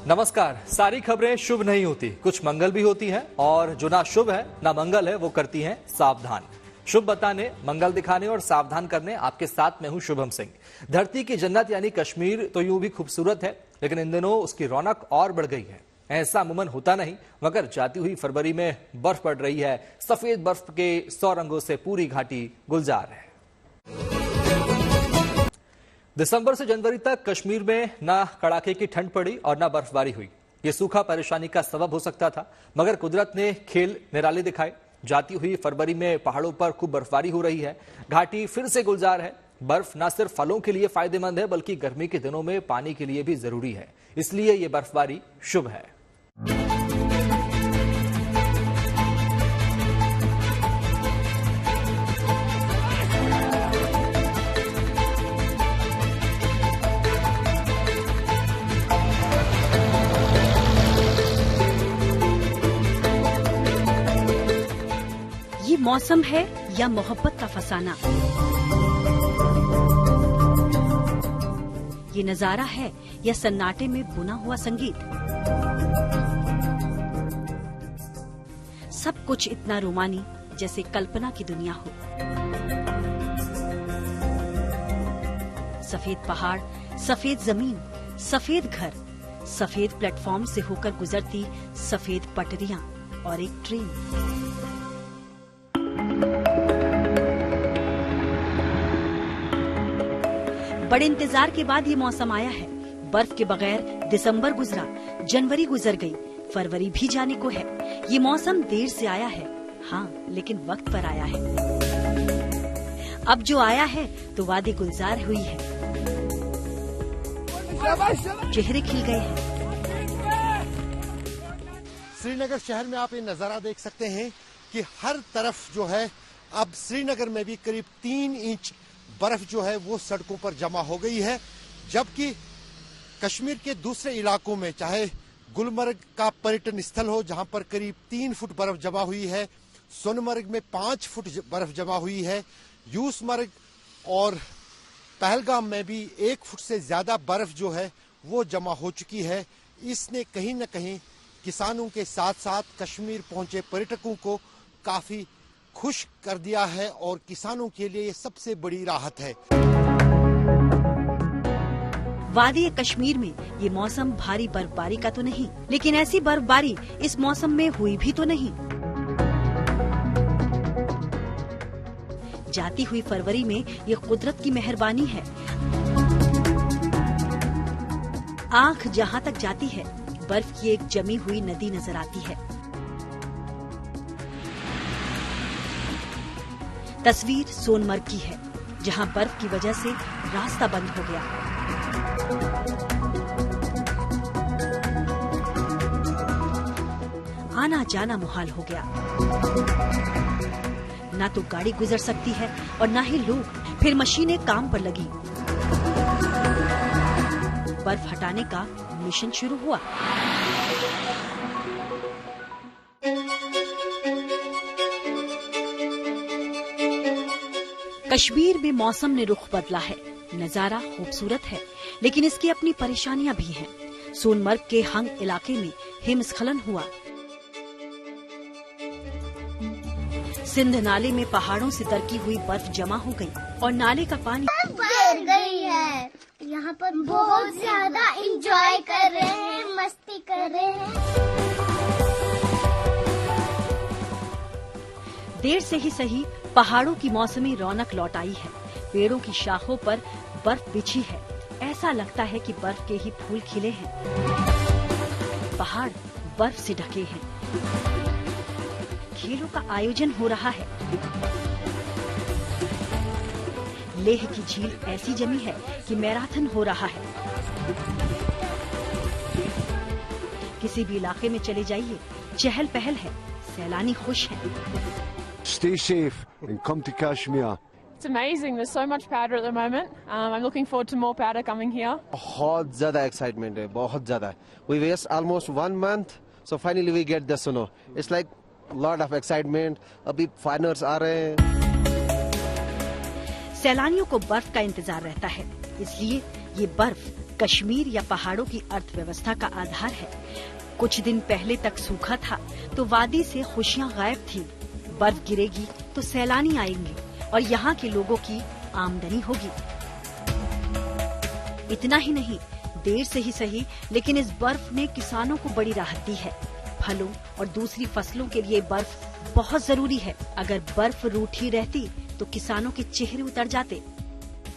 नमस्कार। सारी खबरें शुभ नहीं होती, कुछ मंगल भी होती हैं और जो ना शुभ है ना मंगल है वो करती हैं सावधान। शुभ बताने, मंगल दिखाने और सावधान करने आपके साथ में हूं शुभम सिंह। धरती की जन्नत यानी कश्मीर तो यूं भी खूबसूरत है, लेकिन इन दिनों उसकी रौनक और बढ़ गई है। ऐसा अमूमन होता नहीं, मगर जाती हुई फरवरी में बर्फ पड़ रही है। सफेद बर्फ के 100 रंगों से पूरी घाटी गुलजार है। दिसंबर से जनवरी तक कश्मीर में ना कड़ाके की ठंड पड़ी और ना बर्फबारी हुई। ये सूखा परेशानी का सबब हो सकता था, मगर कुदरत ने खेल निराले दिखाए। जाती हुई फरवरी में पहाड़ों पर खूब बर्फबारी हो रही है। घाटी फिर से गुलजार है। बर्फ न सिर्फ फलों के लिए फायदेमंद है, बल्कि गर्मी के दिनों में पानी के लिए भी जरूरी है। इसलिए ये बर्फबारी शुभ है। ये मौसम है या मोहब्बत का फसाना? ये नजारा है या सन्नाटे में बुना हुआ संगीत? सब कुछ इतना रोमानी जैसे कल्पना की दुनिया हो। सफेद पहाड़, सफेद जमीन, सफेद घर, सफेद प्लेटफॉर्म से होकर गुजरती सफेद पटरियां और एक ट्रेन। बड़े इंतजार के बाद ये मौसम आया है। बर्फ के बगैर दिसंबर गुजरा, जनवरी गुजर गई, फरवरी भी जाने को है। ये मौसम देर से आया है, हाँ, लेकिन वक्त पर आया है। अब जो आया है तो वादी गुलजार हुई है, चेहरे खिल गए हैं। श्रीनगर शहर में आप ये नजारा देख सकते हैं कि हर तरफ जो है, अब श्रीनगर में भी करीब 3 इंच बर्फ जो है वो सड़कों पर जमा हो गई है। जबकि कश्मीर के दूसरे इलाकों में, चाहे गुलमर्ग का पर्यटन स्थल हो जहां पर करीब 3 फुट बर्फ जमा हुई है, सोनमर्ग में 5 फुट बर्फ जमा हुई है, यूसमर्ग और पहलगाम में भी 1 फुट से ज्यादा बर्फ जो है वो जमा हो चुकी है। इसने कहीं न कहीं किसानों के साथ साथ कश्मीर पहुंचे पर्यटकों को काफी खुश कर दिया है और किसानों के लिए ये सबसे बड़ी राहत है। वादी कश्मीर में ये मौसम भारी बर्फबारी का तो नहीं, लेकिन ऐसी बर्फबारी इस मौसम में हुई भी तो नहीं। जाती हुई फरवरी में ये कुदरत की मेहरबानी है। आंख जहां तक जाती है, बर्फ की एक जमी हुई नदी नजर आती है। तस्वीर सोनमर्ग की है, जहां बर्फ की वजह से रास्ता बंद हो गया। आना जाना मुहाल हो गया। ना तो गाड़ी गुजर सकती है और ना ही लोग। फिर मशीनें काम पर लगी। बर्फ हटाने का मिशन शुरू हुआ। कश्मीर में मौसम ने रुख बदला है। नजारा खूबसूरत है, लेकिन इसकी अपनी परेशानियां भी हैं। सोनमर्ग के हंग इलाके में हिमस्खलन हुआ। सिंध नाले में पहाड़ों से तरकी हुई बर्फ जमा हो गई और नाले का पानी गिर गई है। यहाँ पर बहुत ज्यादा एंजॉय कर रहे हैं, मस्ती कर रहे हैं। देर से ही सही, पहाड़ों की मौसमी रौनक लौट आई है। पेड़ों की शाखों पर बर्फ बिछी है। ऐसा लगता है कि बर्फ के ही फूल खिले हैं। पहाड़ बर्फ से ढके हैं। खेलों का आयोजन हो रहा है। लेह की झील ऐसी जमी है कि मैराथन हो रहा है। किसी भी इलाके में चले जाइए, चहल पहल है, सैलानी खुश हैं। Stay safe and come to Kashmir. It's amazing. There's so much powder at the moment. I'm looking forward to more powder coming here. बहुत ज़्यादा excitement है, बहुत ज़्यादा. We waste almost 1 month, so finally we get the snow. It's like lot of excitement. अभी foreigners आ रहे हैं. सैलानियों को बर्फ का इंतजार रहता है, इसलिए ये बर्फ कश्मीर या पहाड़ों की अर्थव्यवस्था का आधार है। कुछ दिन पहले तक सूखा था तो वादी से खुशियां गायब थी। बर्फ गिरेगी तो सैलानी आएंगे और यहाँ के लोगों की आमदनी होगी। इतना ही नहीं, देर से ही सही लेकिन इस बर्फ ने किसानों को बड़ी राहत दी है। फलों और दूसरी फसलों के लिए बर्फ बहुत जरूरी है। अगर बर्फ रूठी रहती तो किसानों के चेहरे उतर जाते।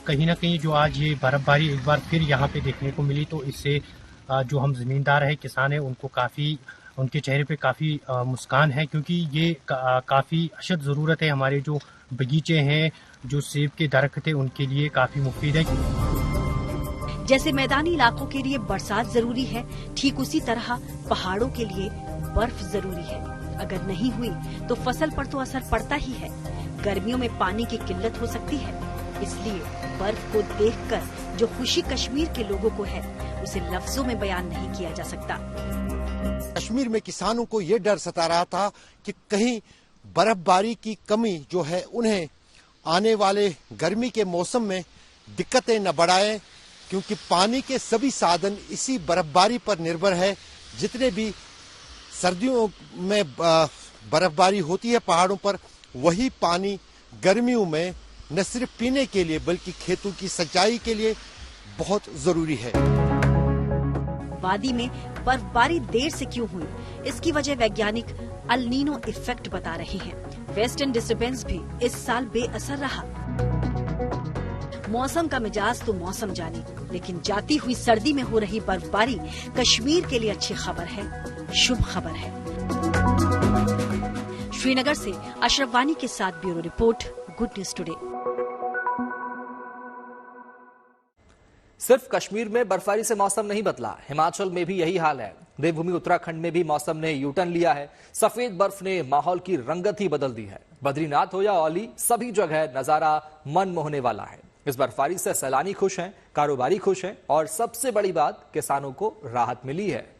कहीं ना कहीं जो आज ये बर्फबारी एक बार फिर यहाँ पे देखने को मिली तो इससे जो हम जमींदार है, किसान है, उनको काफी, उनके चेहरे पे काफी मुस्कान है, क्योंकि ये काफी अशद जरूरत है। हमारे जो बगीचे हैं, जो सेब के दरख्त है, उनके लिए काफी मुफीद है। जैसे मैदानी इलाकों के लिए बरसात जरूरी है, ठीक उसी तरह पहाड़ों के लिए बर्फ जरूरी है। अगर नहीं हुई तो फसल पर तो असर पड़ता ही है। गर्मियों में पानी की किल्लत हो सकती है, इसलिए बर्फ को देखकर जो खुशी कश्मीर के लोगों को है उसे लफ्जों में बयान नहीं किया जा सकता। कश्मीर में किसानों को ये डर सता रहा था कि कहीं बर्फबारी की कमी जो है उन्हें आने वाले गर्मी के मौसम में दिक्कतें न बढ़ाए, क्योंकि पानी के सभी साधन इसी बर्फबारी पर निर्भर है। जितने भी सर्दियों में बर्फबारी होती है पहाड़ों पर, वही पानी गर्मियों में न सिर्फ पीने के लिए बल्कि खेतों की सिंचाई के लिए बहुत जरूरी है। वादी में बर्फबारी देर से क्यों हुई, इसकी वजह वैज्ञानिक अल नीनो इफेक्ट बता रहे हैं। वेस्टर्न डिस्टर्बेंस भी इस साल बेअसर रहा। मौसम का मिजाज तो मौसम जाने, लेकिन जाती हुई सर्दी में हो रही बर्फबारी कश्मीर के लिए अच्छी खबर है, शुभ खबर है। श्रीनगर से अशरफ वानी के साथ bureau report, good news today. सिर्फ कश्मीर में बर्फबारी से मौसम नहीं बदला, हिमाचल में भी यही हाल है। देवभूमि उत्तराखंड में भी मौसम ने यूटर्न लिया है। सफेद बर्फ ने माहौल की रंगत ही बदल दी है। बद्रीनाथ हो या औली, सभी जगह नजारा मन मोहने वाला है। इस बर्फबारी से सैलानी खुश हैं, कारोबारी खुश हैं और सबसे बड़ी बात, किसानों को राहत मिली है।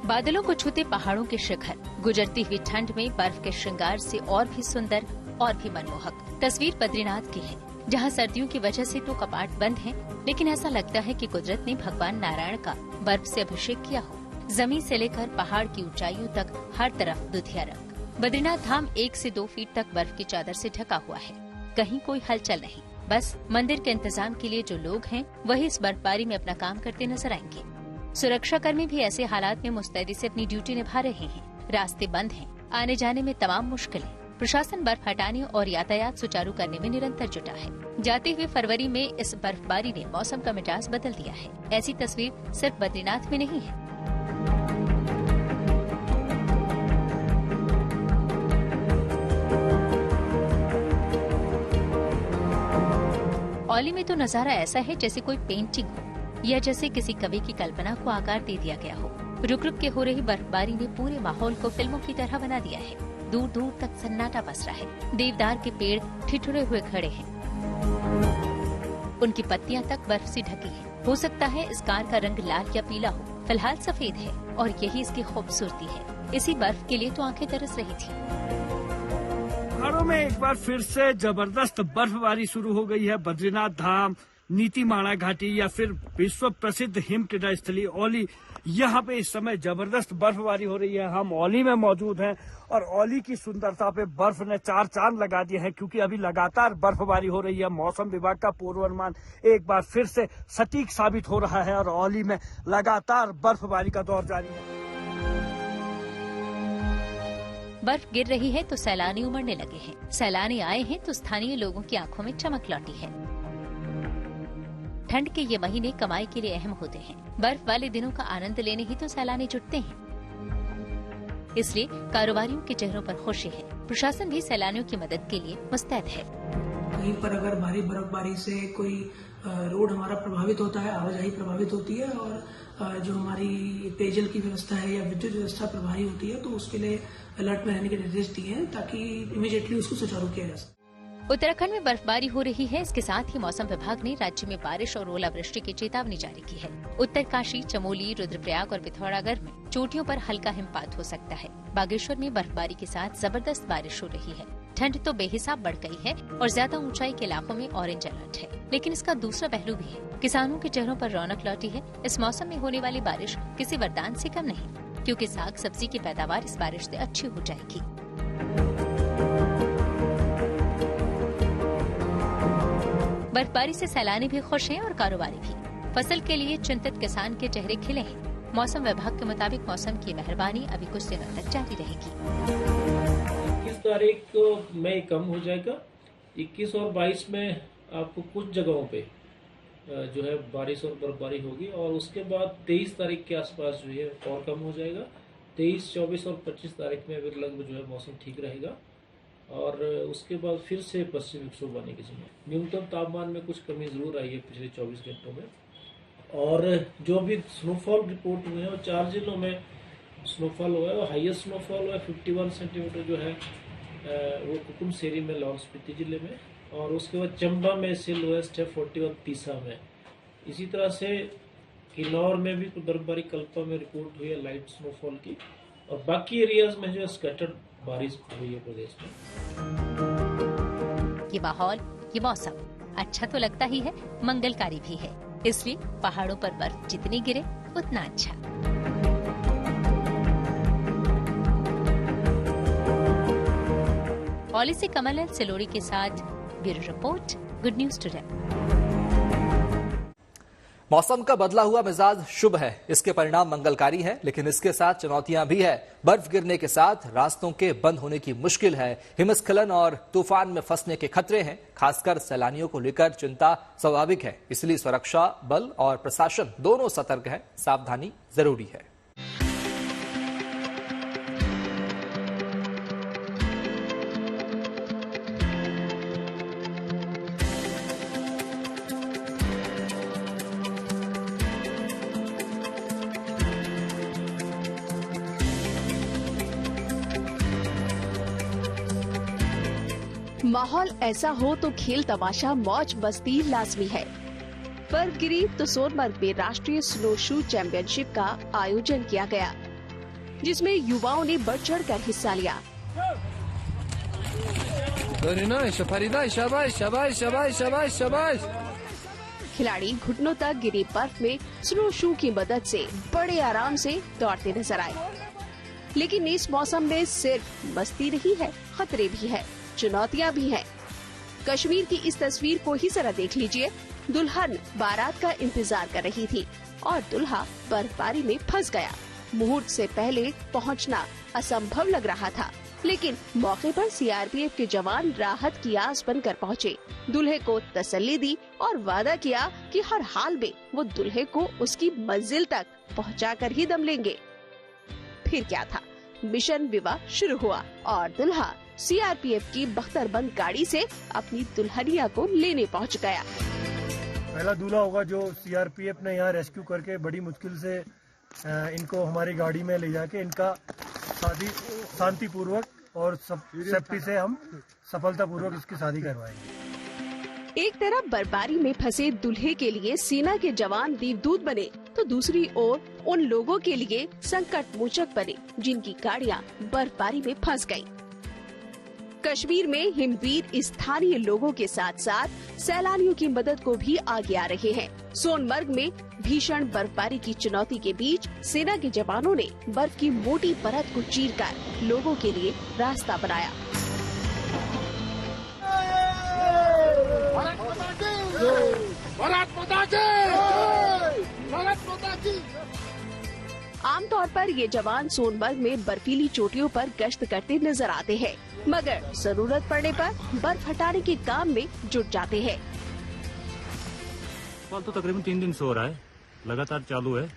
बादलों को छूते पहाड़ों के शिखर, गुजरती हुई ठंड में बर्फ के श्रृंगार से और भी सुंदर और भी मनमोहक। तस्वीर बद्रीनाथ की है, जहां सर्दियों की वजह से तो कपाट बंद हैं, लेकिन ऐसा लगता है कि कुदरत ने भगवान नारायण का बर्फ से अभिषेक किया हो। जमीन से लेकर पहाड़ की ऊंचाइयों तक हर तरफ दुधिया रंग। बद्रीनाथ धाम 1 से 2 फीट तक बर्फ की चादर से ढका हुआ है। कहीं कोई हलचल नहीं, बस मंदिर के इंतजाम के लिए जो लोग हैं वही इस बर्फबारी में अपना काम करते नजर आएंगे। सुरक्षाकर्मी भी ऐसे हालात में मुस्तैदी से अपनी ड्यूटी निभा रहे हैं। रास्ते बंद हैं, आने जाने में तमाम मुश्किलें। प्रशासन बर्फ हटाने और यातायात सुचारू करने में निरंतर जुटा है। जाते हुए फरवरी में इस बर्फबारी ने मौसम का मिजाज बदल दिया है। ऐसी तस्वीर सिर्फ बद्रीनाथ में नहीं है। औली में तो नजारा ऐसा है जैसे कोई पेंटिंग हो या जैसे किसी कवि की कल्पना को आकार दे दिया गया हो। रुक रुक के हो रही बर्फबारी ने पूरे माहौल को फिल्मों की तरह बना दिया है। दूर दूर तक सन्नाटा पसरा है। देवदार के पेड़ ठिठुरे हुए खड़े हैं, उनकी पत्तियां तक बर्फ से ढकी हैं। हो सकता है इस कार का रंग लाल या पीला हो, फिलहाल सफेद है और यही इसकी खूबसूरती है। इसी बर्फ के लिए तो आंखें तरस रही थी। पहाड़ों में एक बार फिर से जबरदस्त बर्फबारी शुरू हो गई है। बद्रीनाथ धाम, नीतीमाणा घाटी या फिर विश्व प्रसिद्ध हिमक्रीड़ा स्थली औली, यहाँ पे इस समय जबरदस्त बर्फबारी हो रही है। हम औली में मौजूद हैं और औली की सुंदरता पे बर्फ ने 4 चांद लगा दिए हैं, क्योंकि अभी लगातार बर्फबारी हो रही है। मौसम विभाग का पूर्वानुमान एक बार फिर से सटीक साबित हो रहा है और औली में लगातार बर्फबारी का दौर जारी है। बर्फ गिर रही है तो सैलानी उमड़ने लगे हैं। सैलानी आए हैं तो स्थानीय लोगों की आंखों में चमक लौटी है। ठंड के ये महीने कमाई के लिए अहम होते हैं। बर्फ वाले दिनों का आनंद लेने ही तो सैलानी जुटते हैं, इसलिए कारोबारियों के चेहरों पर खुशी है। प्रशासन भी सैलानियों की मदद के लिए मुस्तैद है। कहीं पर अगर भारी बर्फबारी से कोई रोड हमारा प्रभावित होता है, आवाजाही प्रभावित होती है और जो हमारी पेयजल की व्यवस्था है या विद्युत व्यवस्था प्रभावी होती है, तो उसके लिए अलर्ट में रहने के निर्देश दिए हैं ताकि इमीडिएटली उसको सुचारू किया जा सके। उत्तराखंड में बर्फबारी हो रही है। इसके साथ ही मौसम विभाग ने राज्य में बारिश और ओलावृष्टि की चेतावनी जारी की है। उत्तरकाशी, चमोली, रुद्रप्रयाग और पिथौरागढ़ में चोटियों पर हल्का हिमपात हो सकता है। बागेश्वर में बर्फबारी के साथ जबरदस्त बारिश हो रही है। ठंड तो बेहिसाब बढ़ गई है और ज्यादा ऊंचाई के इलाकों में ऑरेंज अलर्ट है, लेकिन इसका दूसरा पहलू भी है। किसानों के चेहरों पर रौनक लौटी है। इस मौसम में होने वाली बारिश किसी वरदान से कम नहीं, क्योंकि साग सब्जी की पैदावार इस बारिश से अच्छी हो जाएगी। बर्फबारी से सैलानी भी खुश हैं और कारोबारी भी। फसल के लिए चिंतित किसान के चेहरे खिले हैं। मौसम विभाग के मुताबिक मौसम की मेहरबानी अभी कुछ दिनों तक जारी रहेगी। 21 तारीख को मई कम हो जाएगा। 21 और 22 में आपको कुछ जगहों पे जो है बारिश और बर्फबारी होगी और उसके बाद 23 तारीख के आसपास जो है और कम हो जाएगा। 23, 24 और 25 तारीख में अगर लगभग जो है मौसम ठीक रहेगा और उसके बाद फिर से पश्चिमी विक्षोभ आने की संभावना। न्यूनतम तापमान में कुछ कमी जरूर आई है पिछले 24 घंटों में। और जो भी स्नोफॉल रिपोर्ट हुए हैं और 4 जिलों में स्नोफॉल हुआ है और हाईएस्ट स्नोफॉल हुआ है 51 सेंटीमीटर जो है वो कुकुम सेरी में, लाहौल स्पीति जिले में, और उसके बाद चंबा में इससे लोएस्ट है 41 तीसा में। इसी तरह से किन्नौर में भी बर्फबारी कल्पा में रिपोर्ट हुई है लाइट स्नोफॉल की, और बाकी एरियाज में जो है स्कैटर्ड बारिश हुई है प्रदेश में। ये माहौल, ये मौसम अच्छा तो लगता ही है, मंगलकारी भी है। इसलिए पहाड़ों पर बर्फ जितनी गिरे उतना अच्छा। औली से कमल सिलोड़ी के साथ bureau report, good news today. मौसम का बदला हुआ मिजाज शुभ है, इसके परिणाम मंगलकारी है, लेकिन इसके साथ चुनौतियां भी है। बर्फ गिरने के साथ रास्तों के बंद होने की मुश्किल है। हिमस्खलन और तूफान में फंसने के खतरे हैं। खासकर सैलानियों को लेकर चिंता स्वाभाविक है, इसलिए सुरक्षा बल और प्रशासन दोनों सतर्क है। सावधानी जरूरी है। माहौल ऐसा हो तो खेल तमाशा मौज मस्ती लाजमी है। बर्फ गिरी तो सोनमर्ग में राष्ट्रीय स्नो शू चैंपियनशिप का आयोजन किया गया, जिसमें युवाओं ने बढ़ चढ़ कर हिस्सा लिया। खिलाड़ी घुटनों तक गिरी बर्फ में स्नो शू की मदद से बड़े आराम से दौड़ते नजर आए। लेकिन इस मौसम में सिर्फ मस्ती नहीं है, खतरे भी है, चुनौतियां भी हैं। कश्मीर की इस तस्वीर को ही जरा देख लीजिए। दुल्हन बारात का इंतजार कर रही थी और दुल्हा बर्फबारी में फंस गया। मुहूर्त से पहले पहुंचना असंभव लग रहा था, लेकिन मौके पर सीआरपीएफ के जवान राहत की आस बनकर पहुंचे, दूल्हे को तसल्ली दी और वादा किया कि हर हाल में वो दूल्हे को उसकी मंजिल तक पहुंचाकर ही दम लेंगे। फिर क्या था, मिशन विवाह शुरू हुआ और दुल्हा सीआरपीएफ की बख्तरबंद गाड़ी से अपनी दुल्हनिया को लेने पहुंच गया। पहला दूल्हा होगा जो सीआरपीएफ ने यहाँ रेस्क्यू करके बड़ी मुश्किल से इनको हमारी गाड़ी में ले जाके इनका शादी शांतिपूर्वक और सेफ्टी से हम सफलतापूर्वक इसकी शादी करवाएंगे। एक तरफ बर्फबारी में फंसे दूल्हे के लिए सेना के जवान देवदूत बने, तो दूसरी ओर उन लोगों के लिए संकट मोचक बने जिनकी गाड़ियाँ बर्फबारी में फंस गयी। कश्मीर में हिमवीर स्थानीय लोगों के साथ साथ सैलानियों की मदद को भी आगे आ रहे हैं। सोनमर्ग में भीषण बर्फबारी की चुनौती के बीच सेना के जवानों ने बर्फ की मोटी परत को चीरकर लोगों के लिए रास्ता बनाया। आमतौर पर ये जवान सोनमर्ग में बर्फीली चोटियों पर गश्त करते नजर आते हैं, मगर जरूरत पड़ने पर बर्फ हटाने के काम में जुट जाते हैं। तो तकरीबन 3 दिन से हो रहा है, लगातार चालू है।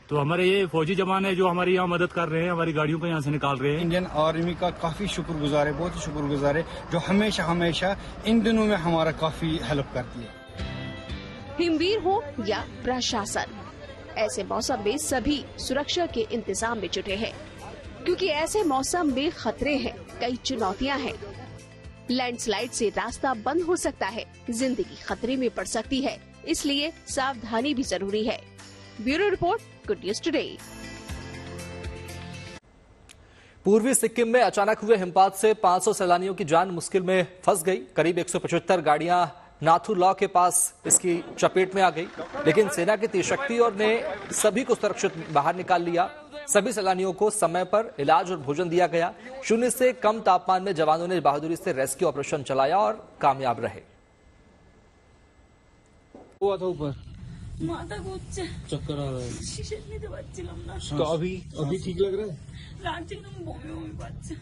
तो हमारे ये फौजी जवान है जो हमारी यहाँ मदद कर रहे हैं, हमारी गाड़ियों को यहाँ से निकाल रहे हैं। इंडियन आर्मी का काफी शुक्रगुजार है, बहुत ही शुक्रगुजार है, जो हमेशा इन दिनों में हमारा काफी हेल्प करती है। हिमवीर हो या प्रशासन, ऐसे मौसम में सभी सुरक्षा के इंतजाम में जुटे हैं, क्योंकि ऐसे मौसम में खतरे हैं, कई चुनौतियां हैं। लैंडस्लाइड से रास्ता बंद हो सकता है, जिंदगी खतरे में पड़ सकती है, इसलिए सावधानी भी जरूरी है। Bureau report, good news today. पूर्वी सिक्किम में अचानक हुए हिमपात से 500 सैलानियों की जान मुश्किल में फंस गई। करीब 175 गाड़ियां नाथू लॉ के पास इसकी चपेट में आ गई, लेकिन सेना की तेजशक्ति और ने सभी को सुरक्षित बाहर निकाल लिया। सभी सैलानियों को समय पर इलाज और भोजन दिया गया। 0 से कम तापमान में जवानों ने बहादुरी से रेस्क्यू ऑपरेशन चलाया और कामयाब रहे। हुआ था ऊपर माता को चक्कर आ रहा है, तो अभी ठीक लग रहा है?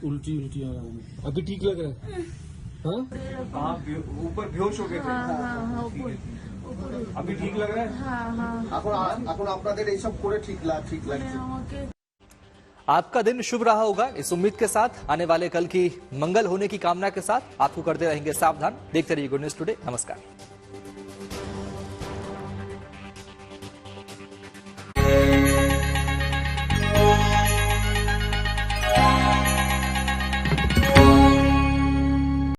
उल्टी आ रहा है, अभी ठीक लग रहा है? हाँ, ऊपर बेहोश हो गए थे। अभी ठीक लग रहा है? आपका दिन शुभ रहा होगा, इस उम्मीद के साथ आने वाले कल की मंगल होने की कामना के साथ आपको करते रहेंगे सावधान। देखते रहिए गुड न्यूज टुडे। नमस्कार।